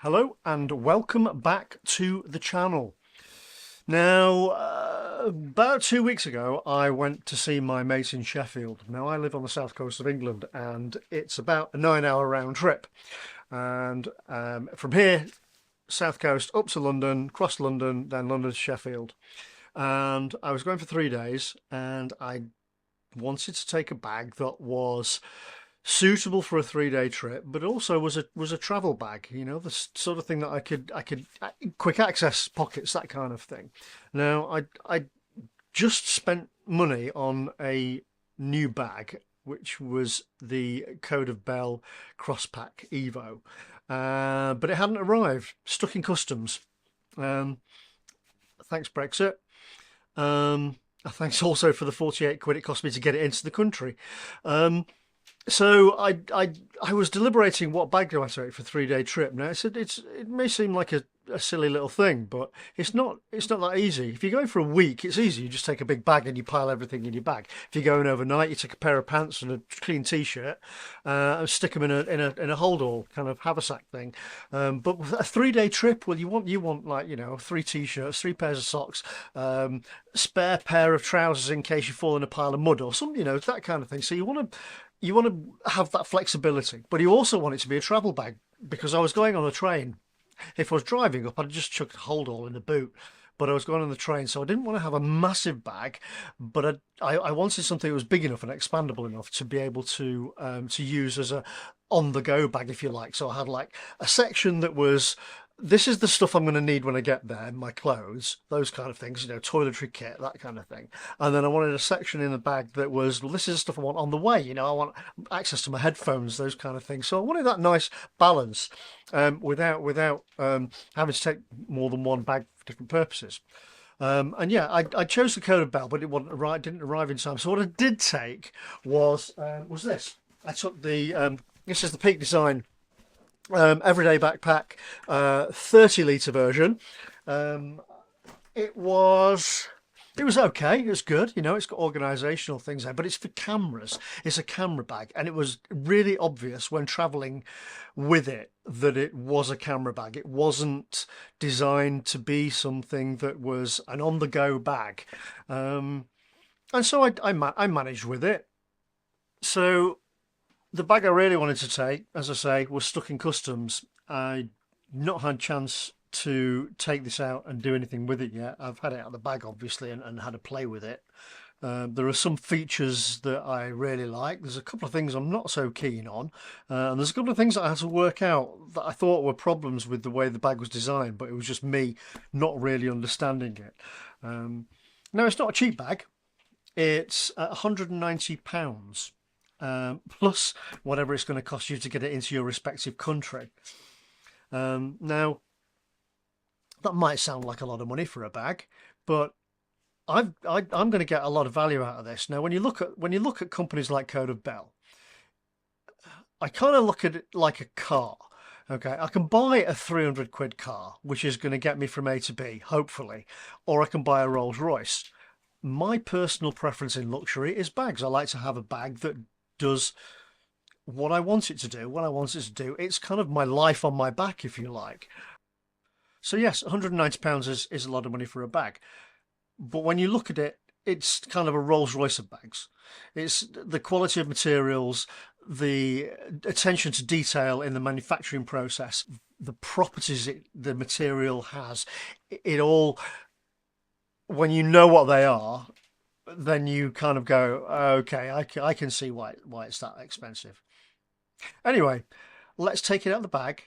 Hello and welcome back to the channel. Now, about 2 weeks ago, I went to see my mate in Sheffield. Now, I live on the south coast of England and it's about a 9-hour round trip. And from here, south coast, up to London, across London, then London to Sheffield. And I was going for 3 days and I wanted to take a bag that was suitable for a 3-day trip, but also was a travel bag. You know, the sort of thing that I could quick access pockets, that kind of thing. Now, I just spent money on a new bag, which was the Code of Bell X-PAK Evo, but it hadn't arrived, stuck in customs. Thanks Brexit. Thanks also for the 48 quid it cost me to get it into the country. So I was deliberating what bag do I take for a 3-day trip. Now it may seem like a silly little thing, but it's not that easy. If you're going for a week, it's easy. You just take a big bag and you pile everything in your bag. If you're going overnight, you take a pair of pants and a clean t-shirt and stick them in a hold-all kind of haversack thing. But with a 3-day trip, well, you want like, you know, 3 t-shirts, 3 pairs of socks, spare pair of trousers in case you fall in a pile of mud or something, you know, that kind of thing. So you want to have that flexibility, but you also want it to be a travel bag, because I was going on the train. If I was driving up, I'd just chuck a hold all in the boot. But I was going on the train, so I didn't want to have a massive bag, but I wanted something that was big enough and expandable enough to be able to use as a on-the-go bag, if you like. So I had like a section that was, this is the stuff I'm going to need when I get there, my clothes, those kind of things, you know, toiletry kit, that kind of thing. And then I wanted a section in the bag that was, well, this is the stuff I want on the way, you know, I want access to my headphones, those kind of things. So I wanted that nice balance, without having to take more than one bag for different purposes. And yeah, I chose the Code of Bell, but didn't arrive in time. So what I did take was this. I took this is the Peak Design everyday backpack, 30-litre version. It was okay. It was good. You know, it's got organisational things there, but it's for cameras. It's a camera bag, and it was really obvious when travelling with it that it was a camera bag. It wasn't designed to be something that was an on-the-go bag, and so I managed with it. So the bag I really wanted to take, as I say, was stuck in customs. I not had a chance to take this out and do anything with it yet. I've had it out of the bag, obviously, and had a play with it. There are some features that I really like. There's a couple of things I'm not so keen on. And there's a couple of things that I had to work out that I thought were problems with the way the bag was designed, but it was just me not really understanding it. Now, it's not a cheap bag. It's £190. Plus whatever it's going to cost you to get it into your respective country. Now, that might sound like a lot of money for a bag, but I'm going to get a lot of value out of this. Now, when you look at companies like Code of Bell, I kind of look at it like a car. Okay, I can buy a 300 quid car, which is going to get me from A to B, hopefully, or I can buy a Rolls Royce. My personal preference in luxury is bags. I like to have a bag that does what I want it to do, what I want it to do. It's kind of my life on my back, if you like. So yes, £190 is a lot of money for a bag. But when you look at it, it's kind of a Rolls Royce of bags. It's the quality of materials, the attention to detail in the manufacturing process, the properties the material has. It all, when you know what they are, then you kind of go, okay, I can see why it's that expensive. Anyway, let's take it out of the bag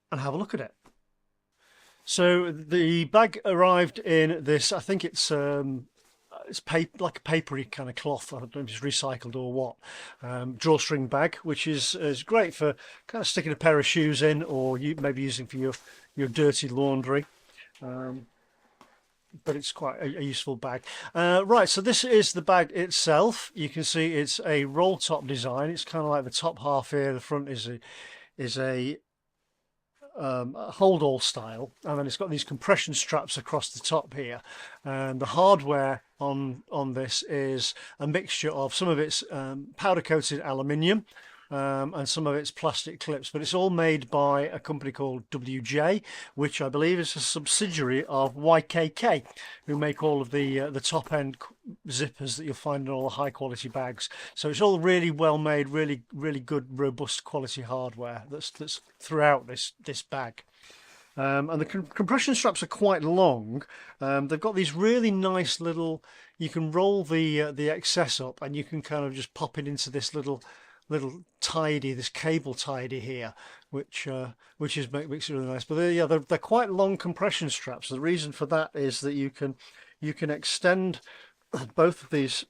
and have a look at it. So the bag arrived in this, I think it's like a papery kind of cloth. I don't know if it's recycled or what. Drawstring bag, which is great for kind of sticking a pair of shoes in, or maybe using for your dirty laundry. But it's quite a useful bag. Right, so this is the bag itself. You can see it's a roll top design. It's kind of like the top half here. The front is a hold all style, and then it's got these compression straps across the top here. And the hardware on this is a mixture of, some of it's powder coated aluminium, and some of it's plastic clips, but it's all made by a company called WJ, which I believe is a subsidiary of YKK, who make all of the top end zippers that you'll find in all the high quality bags. So it's all really well made, really good, robust quality hardware that's throughout this bag. And the compression straps are quite long. They've got these really nice little. You can roll the excess up, and you can kind of just pop it into this little tidy, this cable tidy here, which makes it really nice. But they're quite long compression straps. The reason for that is that you can extend both of these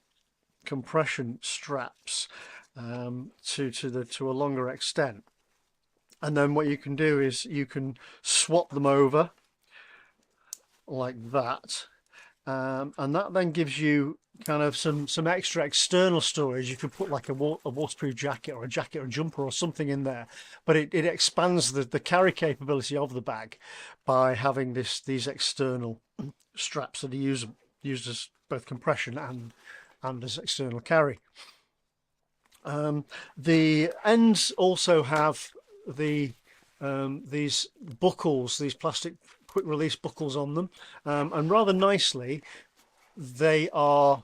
compression straps to a longer extent. And then what you can do is you can swap them over like that, and that then gives you kind of some extra external storage. You could put like a waterproof jacket or a jacket or a jumper or something in there, but it expands the carry capability of the bag by having these external straps that are used as both compression and as external carry. The ends also have these buckles, these plastic quick release buckles on them, and rather nicely they are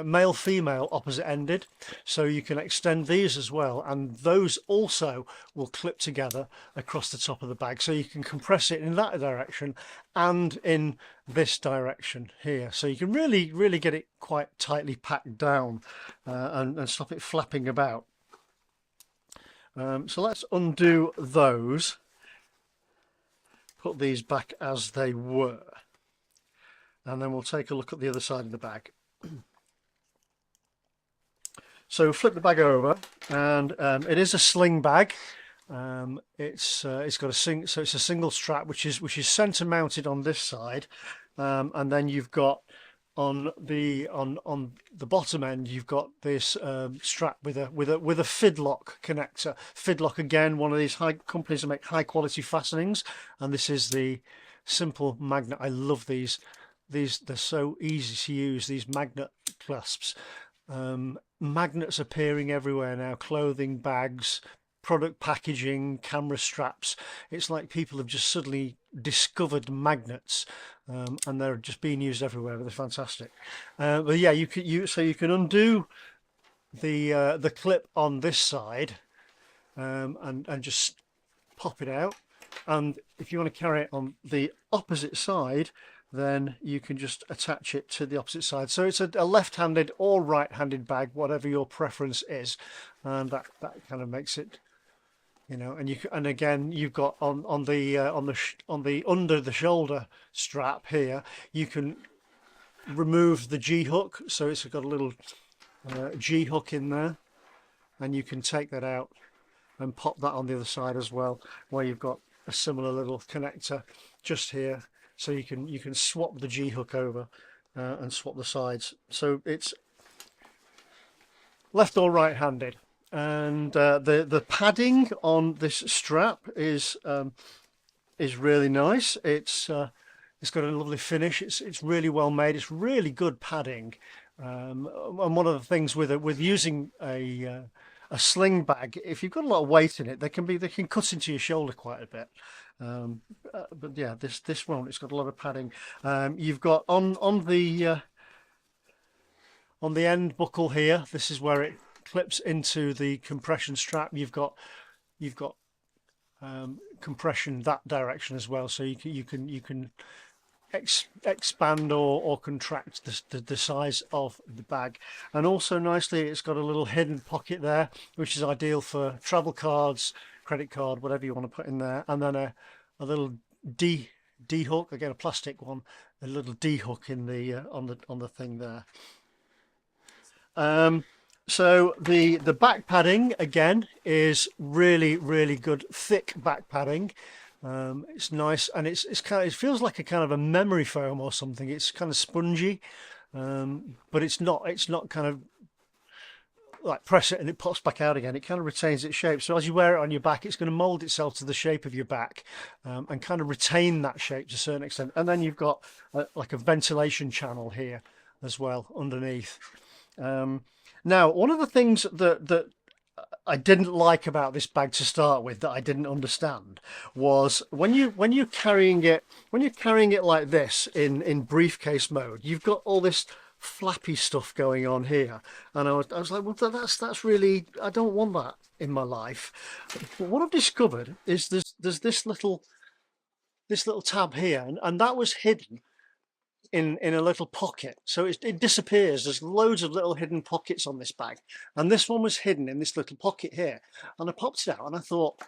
male female opposite ended, so you can extend these as well, and those also will clip together across the top of the bag, so you can compress it in that direction and in this direction here, so you can really get it quite tightly packed down and stop it flapping about. So let's undo those, put these back as they were, and then we'll take a look at the other side of the bag. So flip the bag over, and it is a sling bag. It's got so it's a single strap, which is center mounted on this side, and then you've got on the bottom end you've got this strap with a fidlock connector. Fidlock, again, one of these companies that make high quality fastenings, and this is the simple magnet. I love these. They're so easy to use, these magnet clasps. Magnets appearing everywhere now, clothing, bags, product packaging, camera straps. It's like people have just suddenly discovered magnets, and they're just being used everywhere. They're fantastic. But yeah, you can undo the clip on this side, and just pop it out. And if you want to carry it on the opposite side, then you can just attach it to the opposite side. So it's a left-handed or right-handed bag, whatever your preference is, and that kind of makes it, and again you've got on the under the shoulder strap here, you can remove the G hook, so it's got a little G hook in there, and you can take that out and pop that on the other side as well, where you've got a similar little connector just here, so you can swap the G hook over and swap the sides, so it's left or right handed. And the padding on this strap is really nice. It's got a lovely finish. It's really well made. It's really good padding. And one of the things with using a sling bag, if you've got a lot of weight in it, they can cut into your shoulder quite a bit. But yeah, this one, it's got a lot of padding. You've got on the end buckle here, this is where it clips into the compression strap. You've got compression that direction as well, so you can expand or contract the size of the bag. And also nicely, it's got a little hidden pocket there, which is ideal for travel cards, credit card, whatever you want to put in there. And then a little D hook, again a plastic one, a little D hook in the on the thing there. So the back padding again is really good, thick back padding. It's nice, and it feels like a kind of a memory foam or something. It's kind of spongy, but it's not kind of like press it and it pops back out again. It kind of retains its shape. So as you wear it on your back, it's going to mold itself to the shape of your back, and kind of retain that shape to a certain extent. And then you've got like a ventilation channel here as well underneath. Now, one of the things that I didn't like about this bag to start with, that I didn't understand, was when you're carrying it like this in briefcase mode, you've got all this flappy stuff going on here, and I was like, well, that's really, I don't want that in my life. But what I've discovered is there's this little tab here, and that was hidden in a little pocket, so it disappears. There's loads of little hidden pockets on this bag, and this one was hidden in this little pocket here. And I popped it out and I thought,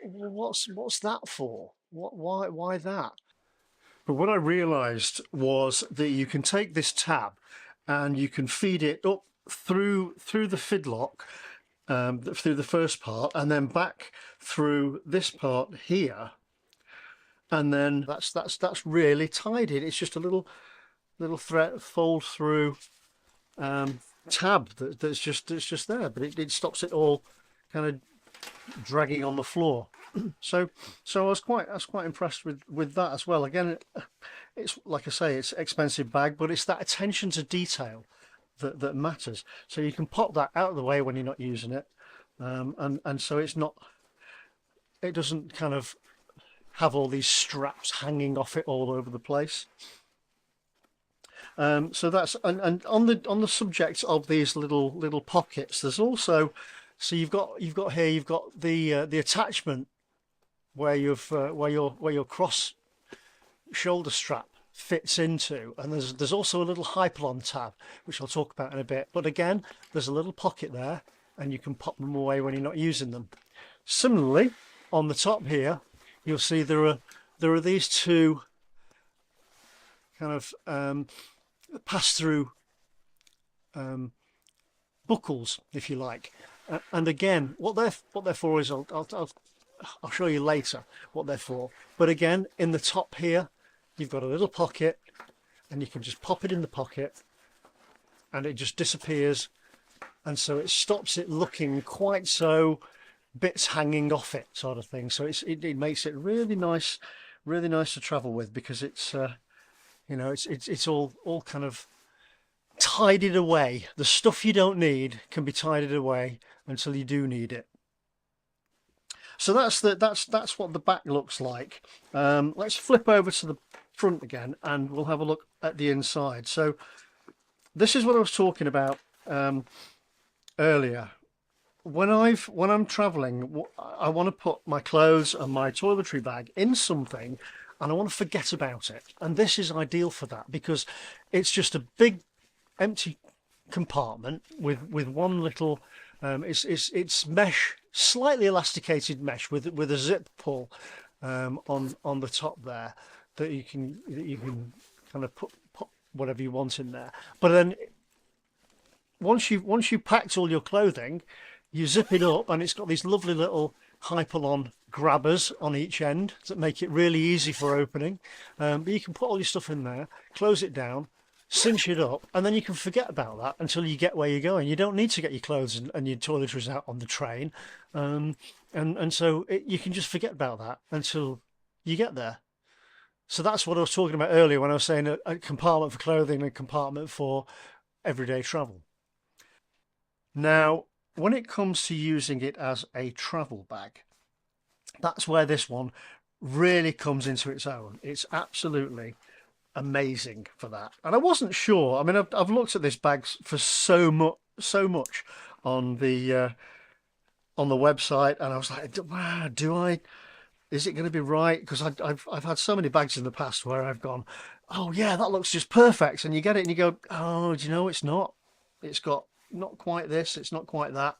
well, what's that for? Why that? But what I realized was that you can take this tab and you can feed it up through the fidlock, through the first part, and then back through this part here, and then that's really tidy. It's just a little thread fold through tab that's just there, but it stops it all kind of dragging on the floor. So I was quite impressed with that as well. Again, it's like I say, it's an expensive bag, but it's that attention to detail that matters. So you can pop that out of the way when you're not using it, and so it doesn't kind of have all these straps hanging off it all over the place. So that's, and on the subject of these little pockets, there's also, so you've got the attachment where your cross shoulder strap fits into, and there's also a little hypalon tab, which I'll talk about in a bit. But again, there's a little pocket there, and you can pop them away when you're not using them. Similarly, on the top here, you'll see there are these two kind of pass-through buckles, if you like. And again, what they're for is, I'll show you later what they're for. But again, in the top here, you've got a little pocket, and you can just pop it in the pocket, and it just disappears. And so it stops it looking quite so bits hanging off it, sort of thing. So it makes it really nice to travel with, because it's it's all kind of tidied away. The stuff you don't need can be tidied away until you do need it. So that's what the back looks like. Let's flip over to the front again, and we'll have a look at the inside. So this is what I was talking about earlier. When I'm traveling, I want to put my clothes and my toiletry bag in something, and I want to forget about it. And this is ideal for that, because it's just a big empty compartment with one little it's mesh, slightly elasticated mesh with a zip pull on the top there, that you can kind of put whatever you want in there. But then once you've packed all your clothing, you zip it up, and it's got these lovely little hypalon grabbers on each end that make it really easy for opening. But you can put all your stuff in there, close it down, cinch it up, and then you can forget about that until you get where you're going. You don't need to get your clothes and your toiletries out on the train, and so you can just forget about that until you get there. So that's what I was talking about earlier when I was saying a compartment for clothing and a compartment for everyday travel. Now, when it comes to using it as a travel bag, that's where this one really comes into its own. It's absolutely amazing for that. And I wasn't sure. I mean, I've looked at this bag for so much on the website, and I was like, wow, is it going to be right? Because I've had so many bags in the past where I've gone, oh yeah, that looks just perfect, and you get it and you go, oh, do you know, it's not. It's got not quite this, it's not quite that.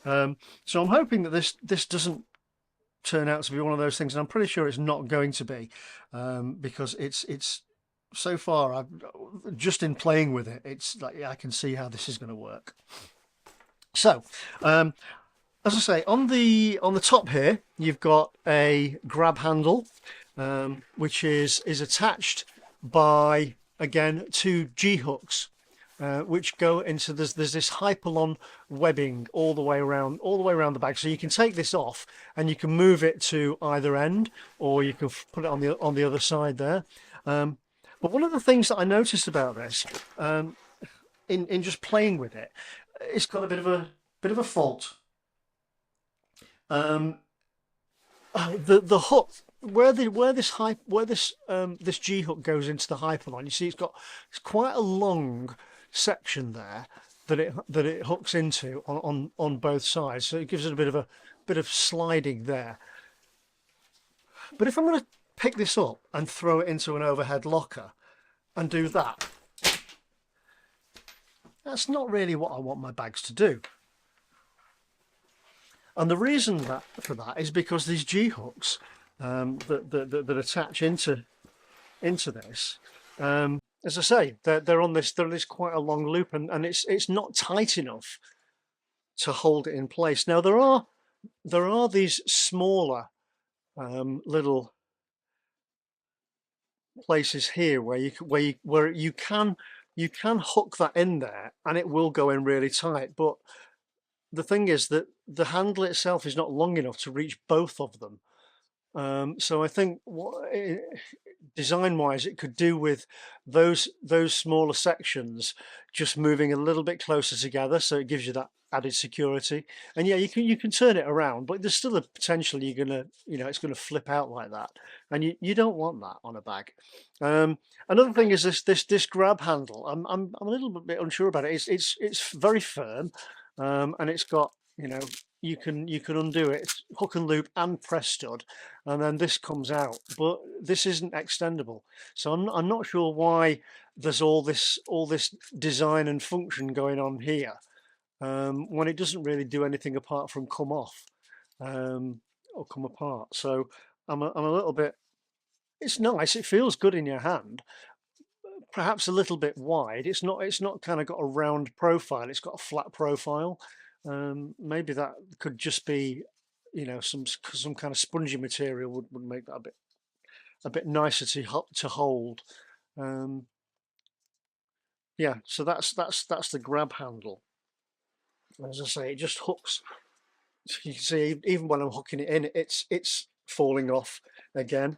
So I'm hoping that this doesn't turn out to be one of those things, and I'm pretty sure it's not going to be, because it's so far, I've just in playing with it, it's like, yeah, I can see how this is going to work. So as I say, on the top here, you've got a grab handle, which is attached by, again, two G hooks, which go into there's this hypalon webbing all the way around the bag. So you can take this off and you can move it to either end, or you can put it on the other side there. But one of the things that I noticed about this, in just playing with it, it's got a bit of a fault. Um, the hook where this G hook goes into the hyperline. You see, it's quite a long section there that it hooks into on both sides. So it gives it a bit of sliding there. But if I'm going to pick this up and throw it into an overhead locker and do that, that's not really what I want my bags to do. And the reason for that is because these G hooks that attach into this, as I say, they're on this quite a long loop, and it's not tight enough to hold it in place. Now there are these smaller little places here where you can hook that in there, and it will go in really tight. But the thing is that the handle itself is not long enough to reach both of them. So I think design-wise, it could do with those smaller sections just moving a little bit closer together, so it gives you that added security. And yeah, you can turn it around, but there's still a potential it's gonna flip out like that, and you don't want that on a bag. Another thing is this grab handle. I'm a little bit unsure about it. It's very firm, and it's got, you can undo it. It's hook and loop and press stud, and then this comes out, but this isn't extendable. So I'm not sure why there's all this design and function going on here, when it doesn't really do anything apart from come off, or come apart. So I'm a little bit. It's nice. It feels good in your hand. Perhaps a little bit wide. It's not kind of got a round profile. It's got a flat profile. Maybe that could just be, some kind of spongy material would make that a bit nicer to hold. Yeah, so that's the grab handle. As I say, it just hooks. You can see even when I'm hooking it in, it's falling off again.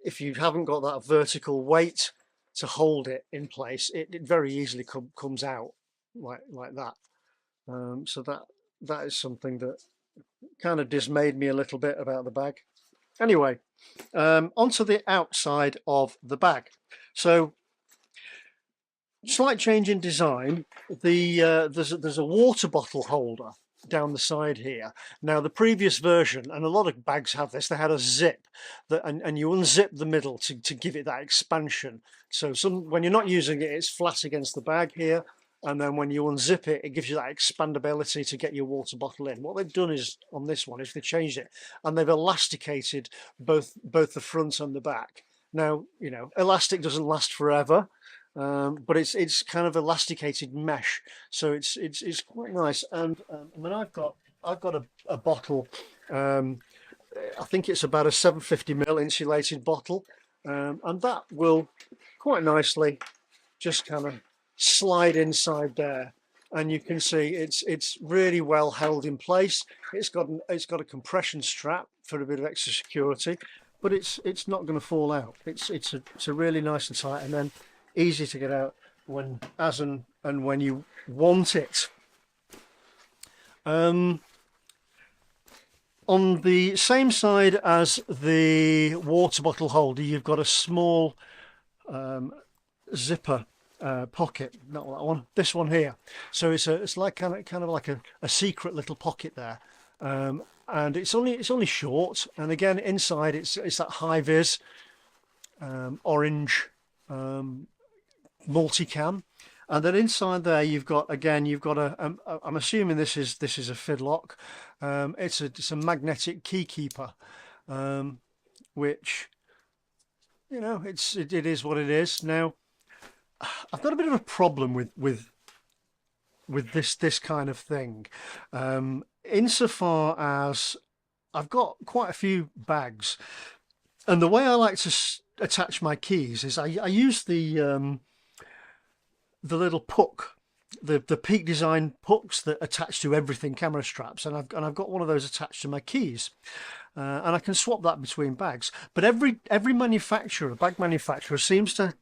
If you haven't got that vertical weight to hold it in place, it very easily comes out like that. So that is something that kind of dismayed me a little bit about the bag. Anyway, onto the outside of the bag. So slight change in design. There's a water bottle holder down the side here. Now the previous version, and a lot of bags have this, they had a zip and you unzip the middle to give it that expansion. So when you're not using it, it's flat against the bag here. And then when you unzip it, it gives you that expandability to get your water bottle in. What they've done is, on this one, is they've changed it and they've elasticated both the front and the back. Now, elastic doesn't last forever, but it's kind of elasticated mesh, so it's quite nice. And I mean, I've got a bottle. I think it's about a 750 ml insulated bottle, and that will quite nicely just kind of slide inside there, and you can see it's really well held in place. It's got a compression strap for a bit of extra security, but it's not going to fall out. It's a really nice and tight, and then easy to get out when when you want it. On the same side as the water bottle holder, you've got a small zipper pocket, not that one, this one here. So it's like kind of like a secret little pocket there, and it's only short. And again, inside it's that high vis orange multicam, and then inside there you've got a I'm assuming this is a fidlock. It's a magnetic key keeper, which it is what it is. Now I've got a bit of a problem with this kind of thing, insofar as I've got quite a few bags, and the way I like to attach my keys is I use the little puck, the Peak Design pucks that attach to everything, camera straps, and I've got one of those attached to my keys, and I can swap that between bags. But every bag manufacturer seems to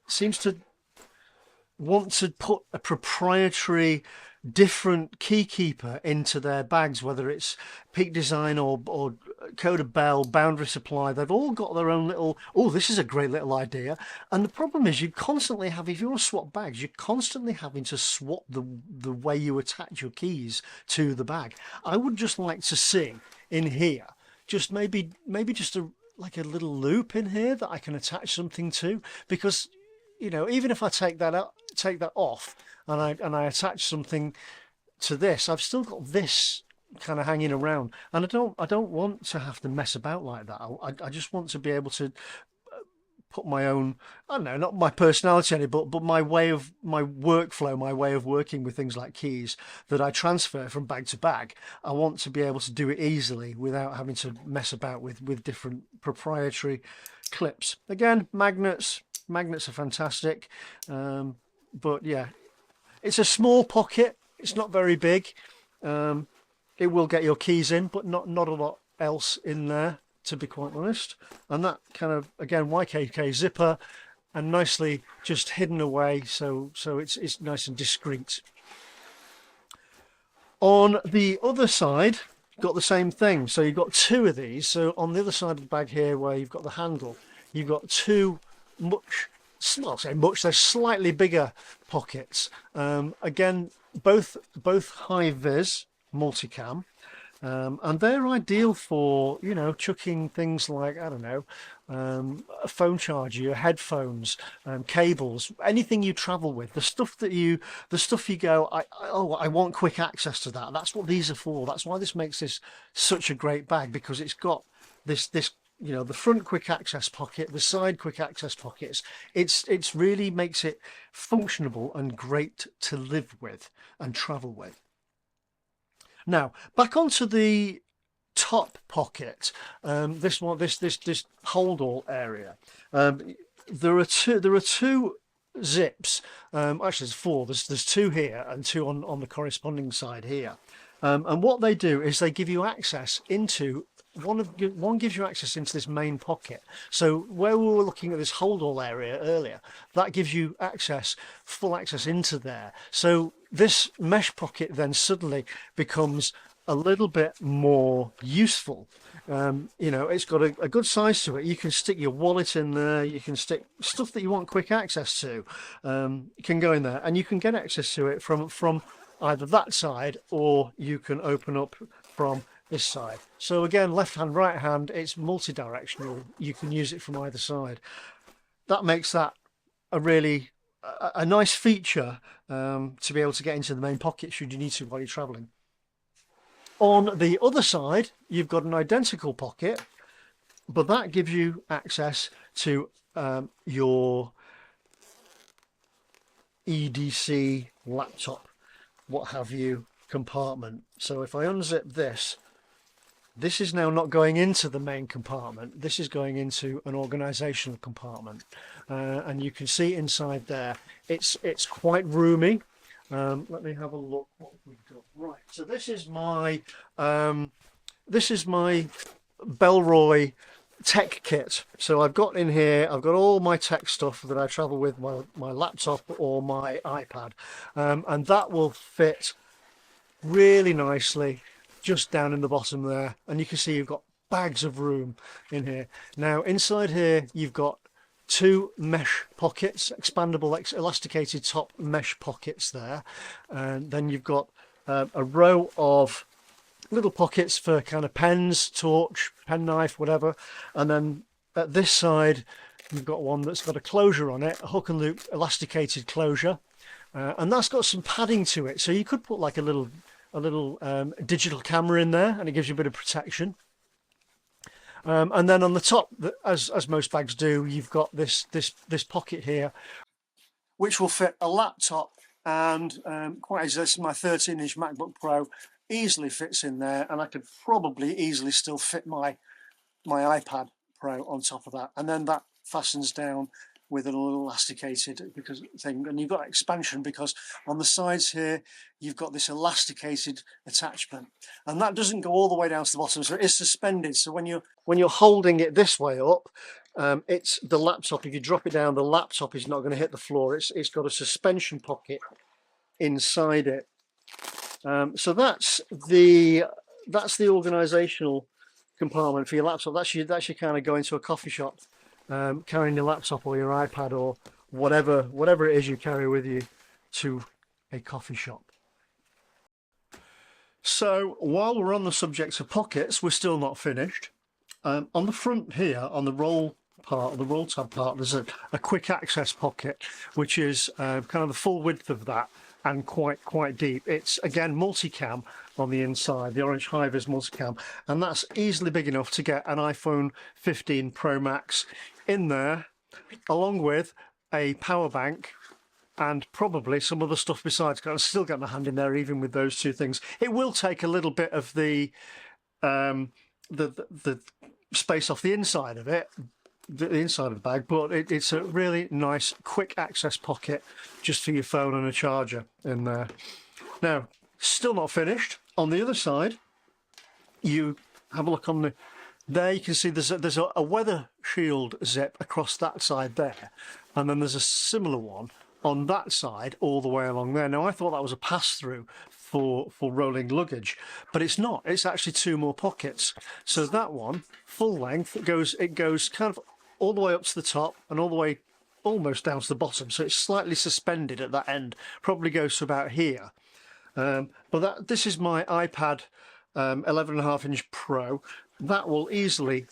want to put a proprietary different keykeeper into their bags, whether it's Peak Design or Coda Bell, Boundary Supply, they've all got their own little, oh, this is a great little idea. And the problem is you constantly have, if you want to swap bags, you're constantly having to swap the way you attach your keys to the bag. I would just like to see in here, just maybe just like a little loop in here that I can attach something to, because you know, even if I take that off and I attach something to this, I've still got this kind of hanging around, and I don't want to have to mess about like that. I just want to be able to put my own, I don't know, not my personality in it, but my workflow, my way of working with things like keys that I transfer from bag to bag. I want to be able to do it easily without having to mess about with different proprietary clips. Again, magnets are fantastic, but yeah, it's a small pocket. It's not very big. It will get your keys in, but not a lot else in there, to be quite honest. And that kind of, again, YKK zipper, and nicely just hidden away, so it's nice and discreet. On the other side, got the same thing. So you've got two of these. So on the other side of the bag here, where you've got the handle, you've got two they're slightly bigger pockets. Again, both high vis multicam, and they're ideal for, you know, chucking things like, I don't know, a phone charger, your headphones, cables, anything you travel with, the stuff you go, I want quick access to that. That's what these are for. That's why this makes this such a great bag, because it's got this you know, the front quick access pocket, the side quick access pockets. It's really makes it functional and great to live with and travel with. Now back onto the top pocket, this hold all area. There are two zips. Actually, there's four. There's two here and two on the corresponding side here. And what they do is they give you access into one gives you access into this main pocket. So where we were looking at this hold all area earlier, that gives you full access into there. So this mesh pocket then suddenly becomes a little bit more useful. You know, it's got a good size to it. You can stick your wallet in there. You can stick stuff that you want quick access to. You can go in there, and you can get access to it from either that side, or you can open up from this side. So again, left hand, right hand, it's multi-directional. You can use it from either side. That makes that a really a nice feature, to be able to get into the main pocket should you need to while you're traveling. On the other side, you've got an identical pocket, but that gives you access to your EDC laptop, what have you, compartment. So if I unzip this is now not going into the main compartment. This is going into an organizational compartment, and you can see inside there it's quite roomy. Let me have a look what we've got. Right, so this is my Bellroy tech kit. So I've got in here, I've got all my tech stuff that I travel with, my laptop or my iPad, and that will fit really nicely just down in the bottom there, and you can see you've got bags of room in here. Now inside here you've got two mesh pockets, expandable elasticated top mesh pockets there, and then you've got a row of little pockets for kind of pens, torch, penknife, whatever, and then at this side you've got one that's got a closure on it, a hook and loop elasticated closure, and that's got some padding to it, so you could put like a little digital camera in there, and it gives you a bit of protection. And then on the top, as most bags do, you've got this pocket here, which will fit a laptop, and quite easily, this is my 13-inch MacBook Pro, easily fits in there, and I could probably easily still fit my iPad Pro on top of that, and then that fastens down with a little elasticated thing, and you've got expansion because on the sides here you've got this elasticated attachment, and that doesn't go all the way down to the bottom, so it is suspended. So when you're holding it this way up, It's the laptop. If you drop it down, the laptop is not going to hit the floor. It's got a suspension pocket inside it. So that's the organisational compartment for your laptop. That's your kind of going to a coffee shop, carrying your laptop or your iPad or whatever it is you carry with you to a coffee shop. So while we're on the subject of pockets, we're still not finished. On the front here, on the roll tab part, there's a quick access pocket, which is kind of the full width of that and quite deep. It's again multicam on the inside, the orange high-vis multicam, and that's easily big enough to get an iPhone 15 Pro Max in there, along with a power bank and probably some other stuff besides. I've still got my hand in there even with those two things. It will take a little bit of the space off the inside of it, the inside of the bag, but it's a really nice quick access pocket just for your phone and a charger in there. Now, still not finished. On the other side, you have a look on the there. You can see there's a weather shield zip across that side there, and then there's a similar one on that side all the way along there. Now, I thought that was a pass-through for rolling luggage, but it's not. It's actually two more pockets. So that one, full length, it goes kind of all the way up to the top and all the way almost down to the bottom. So it's slightly suspended at that end. Probably goes to about here. But this is my iPad 11.5-inch Pro. That will easily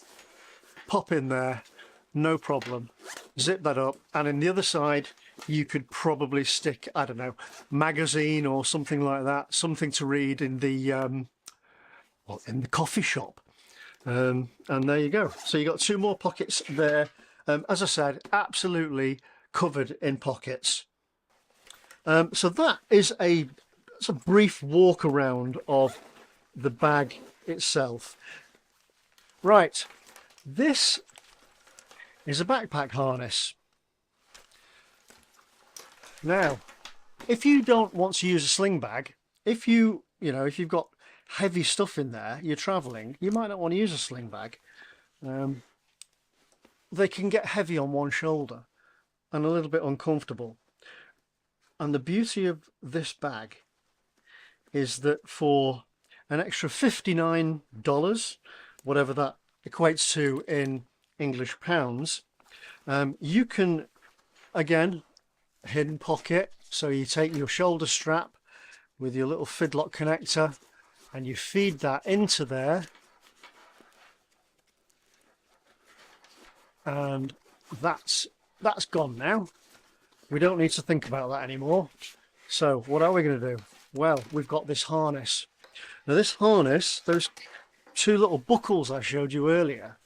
pop in there, no problem. Zip that up, and in the other side you could probably stick, I don't know, magazine or something like that, something to read in the coffee shop. And there you go. So you got two more pockets there. As I said, absolutely covered in pockets. So that is a brief walk around of the bag itself. Right, this is a backpack harness. Now, if you don't want to use a sling bag, if you've got heavy stuff in there, you're traveling, you might not want to use a sling bag. They can get heavy on one shoulder and a little bit uncomfortable. And the beauty of this bag is that for an extra $59, whatever that equates to in English pounds, you can, again, hidden pocket. So you take your shoulder strap with your little fidlock connector and you feed that into there, and that's gone now. We don't need to think about that anymore. So what are we going to do? Well, we've got this harness. Now this harness, those two little buckles I showed you earlier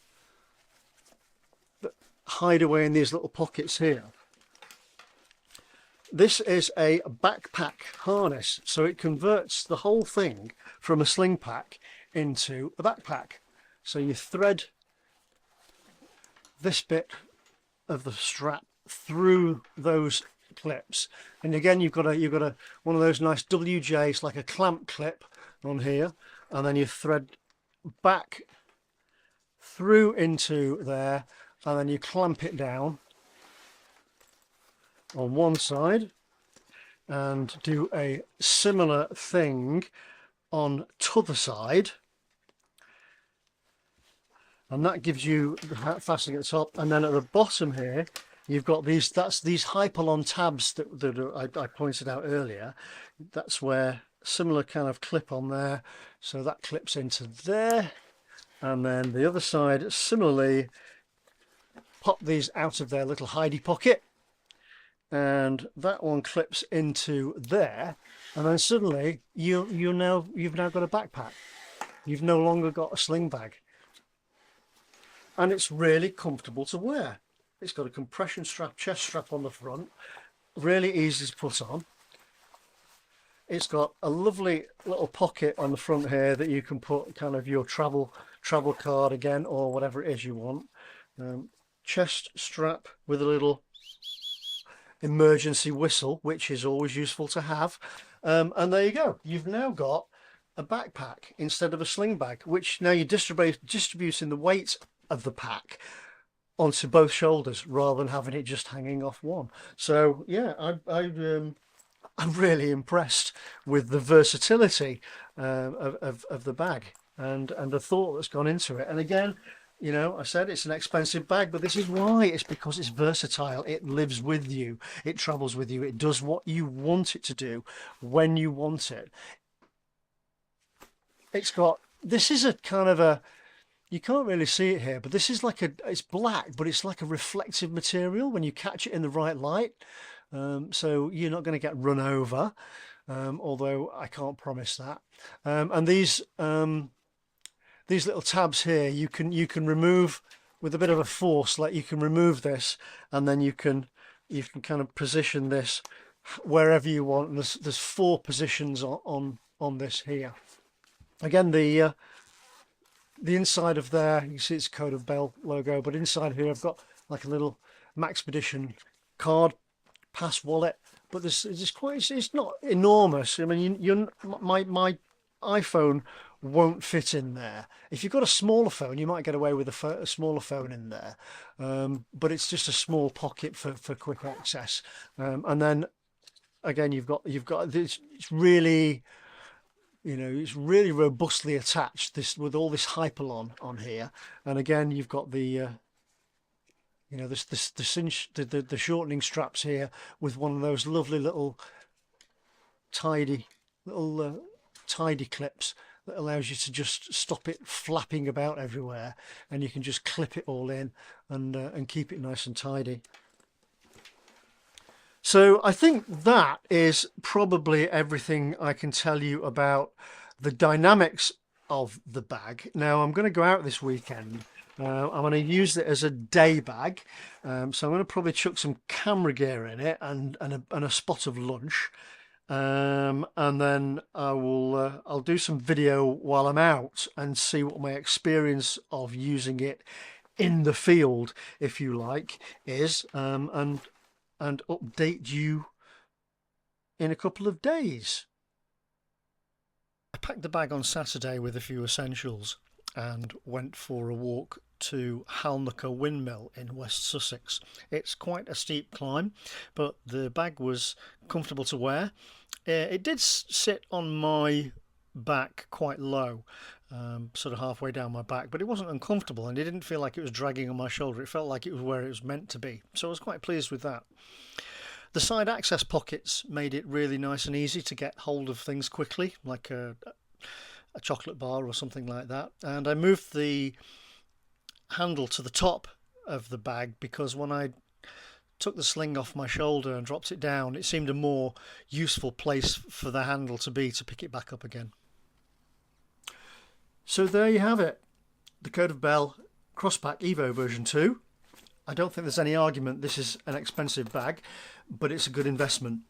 that hide away in these little pockets here. This is a backpack harness, so it converts the whole thing from a sling pack into a backpack. So you thread this bit of the strap through those clips, and again you've got one of those nice WJs, like a clamp clip on here, and then you thread back through into there, and then you clamp it down on one side and do a similar thing on t'other side, and that gives you the fastening at the top. And then at the bottom here you've got these Hyperlon tabs that I pointed out earlier. That's where similar kind of clip on there, so that clips into there, and then the other side similarly, pop these out of their little hidey pocket, and that one clips into there, and then suddenly you've now got a backpack. You've no longer got a sling bag, and it's really comfortable to wear. It's got a compression strap, chest strap on the front, really easy to put on. It's got a lovely little pocket on the front here that you can put kind of your travel card again, or whatever it is you want. Chest strap with a little emergency whistle, which is always useful to have. And there you go. You've now got a backpack instead of a sling bag, which now you're distributing the weight of the pack onto both shoulders rather than having it just hanging off one. So yeah, I'm really impressed with the versatility of the bag and the thought that's gone into it. And again, you know, I said it's an expensive bag, but this is why. It's because it's versatile. It lives with you. It travels with you. It does what you want it to do when you want it. It's got, this is a kind of a, you can't really see it here, but this is like a, it's black, but it's like a reflective material when you catch it in the right light. So you're not going to get run over, although I can't promise that. And these little tabs here, you can remove with a bit of a force. Like you can remove this, and then you can kind of position this wherever you want. And there's 4 positions on this here. Again, the inside of there, you can see it's Code of Bell logo, but inside here I've got like a little Maxpedition card pass wallet, but this is quite, it's not enormous. I mean, my iPhone won't fit in there. If you've got a smaller phone, you might get away with a smaller phone in there, but it's just a small pocket for quick access. And then again, you've got this. It's really, you know, it's really robustly attached, this with all this Hyperlon on here. And again, you've got the you know, the shortening straps here with one of those lovely little tidy clips that allows you to just stop it flapping about everywhere, and you can just clip it all in and keep it nice and tidy. So I think that is probably everything I can tell you about the dynamics of the bag. Now I'm going to go out this weekend. I'm going to use it as a day bag, so I'm going to probably chuck some camera gear in it and a spot of lunch, and then I'll do some video while I'm out and see what my experience of using it in the field, if you like, is, and update you in a couple of days. I packed the bag on Saturday with a few essentials and went for a walk to Halnaker Windmill in West Sussex. It's quite a steep climb, but the bag was comfortable to wear. It did sit on my back quite low, sort of halfway down my back, but it wasn't uncomfortable, and it didn't feel like it was dragging on my shoulder. It felt like it was where it was meant to be, so I was quite pleased with that. The side access pockets made it really nice and easy to get hold of things quickly, like a chocolate bar or something like that. And I moved the handle to the top of the bag because when I took the sling off my shoulder and dropped it down, it seemed a more useful place for the handle to be to pick it back up again. So there you have it, the Code of Bell X-PAK Evo version 2. I don't think there's any argument this is an expensive bag, but it's a good investment.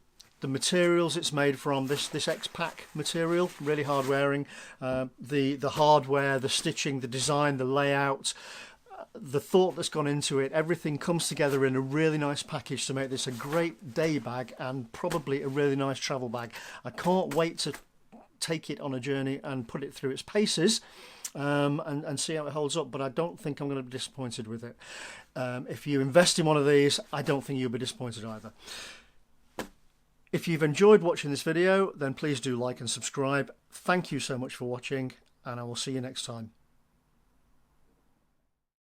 The materials it's made from, this X-PAK material, really hard wearing. The hardware, the stitching, the design, the layout, the thought that's gone into it, everything comes together in a really nice package to make this a great day bag and probably a really nice travel bag. I can't wait to take it on a journey and put it through its paces and see how it holds up, but I don't think I'm going to be disappointed with it. If you invest in one of these, I don't think you'll be disappointed either. If you've enjoyed watching this video, then please do like and subscribe. Thank you so much for watching, and I will see you next time.